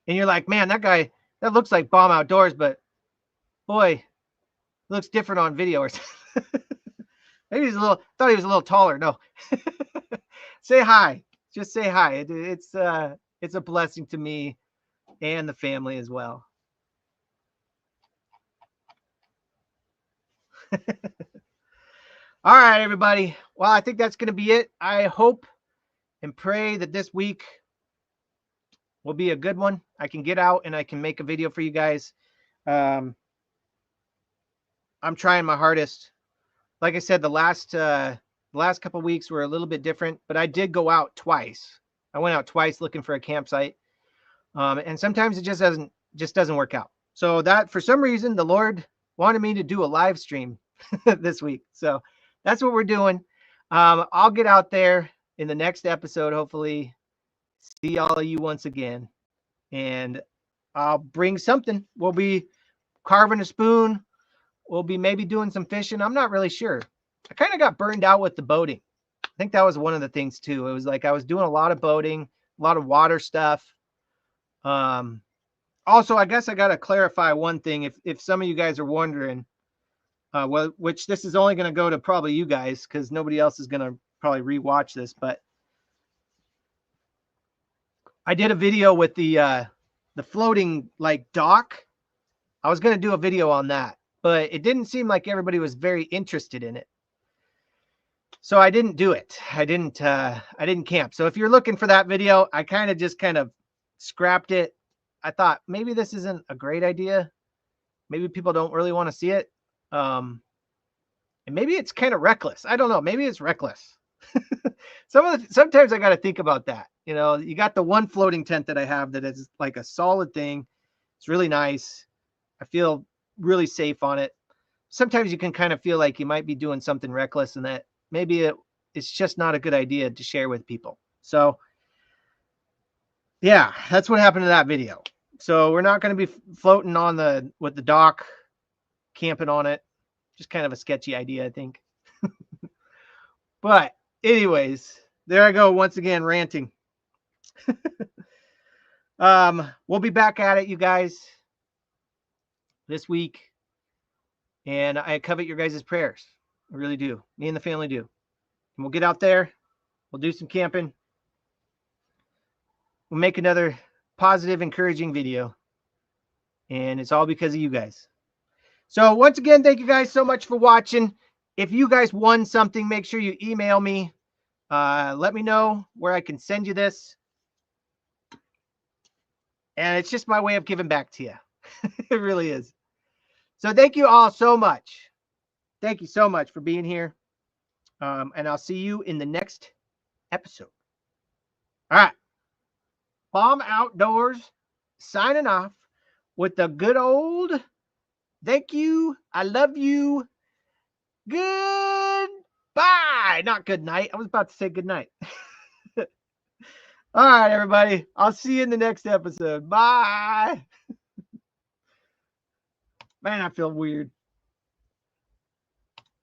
And you're like, man, that guy, that looks like Bomb Outdoors, but boy, looks different on video or something. Maybe he's thought he was a little taller. No. Say hi. Just say hi. It's a blessing to me and the family as well. All right, everybody. Well, I think that's going to be it. I hope and pray that this week will be a good one. I can get out and I can make a video for you guys. I'm trying my hardest. Like I said, the last couple of weeks were a little bit different, but I did go out twice. I went out twice looking for a campsite, and sometimes it just doesn't work out. So that for some reason the Lord wanted me to do a live stream this week. So that's what we're doing. I'll get out there in the next episode, hopefully see all of you once again, and I'll bring something. We'll be carving a spoon. We'll be maybe doing some fishing. I'm not really sure. I kind of got burned out with the boating. I think that was one of the things too. It was like I was doing a lot of boating, a lot of water stuff. Also, I guess I got to clarify one thing. If some of you guys are wondering, which this is only going to go to probably you guys because nobody else is going to probably rewatch this, but I did a video with the floating like dock. I was going to do a video on that, but it didn't seem like everybody was very interested in it. So I didn't do it. I didn't camp. So if you're looking for that video, I kind of scrapped it. I thought maybe this isn't a great idea. Maybe people don't really want to see it. And maybe it's kind of reckless. I don't know. Maybe it's reckless. Sometimes I got to think about that. You know, you got the one floating tent that I have that is like a solid thing. It's really nice. I feel really safe on it. Sometimes you can kind of feel like you might be doing something reckless and that maybe it's just not a good idea to share with people. So yeah, that's what happened to that video. So we're not going to be floating on with the dock, camping on it. Just kind of a sketchy idea, I think. But anyways, there I go once again ranting. We'll be back at it, you guys, this week. And I covet your guys' prayers. I really do. Me and the family do. And we'll get out there. We'll do some camping. We'll make another positive, encouraging video. And it's all because of you guys. So once again, thank you guys so much for watching. If you guys won something, make sure you email me. Let me know where I can send you this. And it's just my way of giving back to you. It really is. So thank you all so much. Thank you so much for being here. And I'll see you in the next episode. All right. Bomb Outdoors signing off with the good old thank you. I love you. Goodbye. Not good night. I was about to say good night. All right, everybody. I'll see you in the next episode. Bye. Man, I feel weird.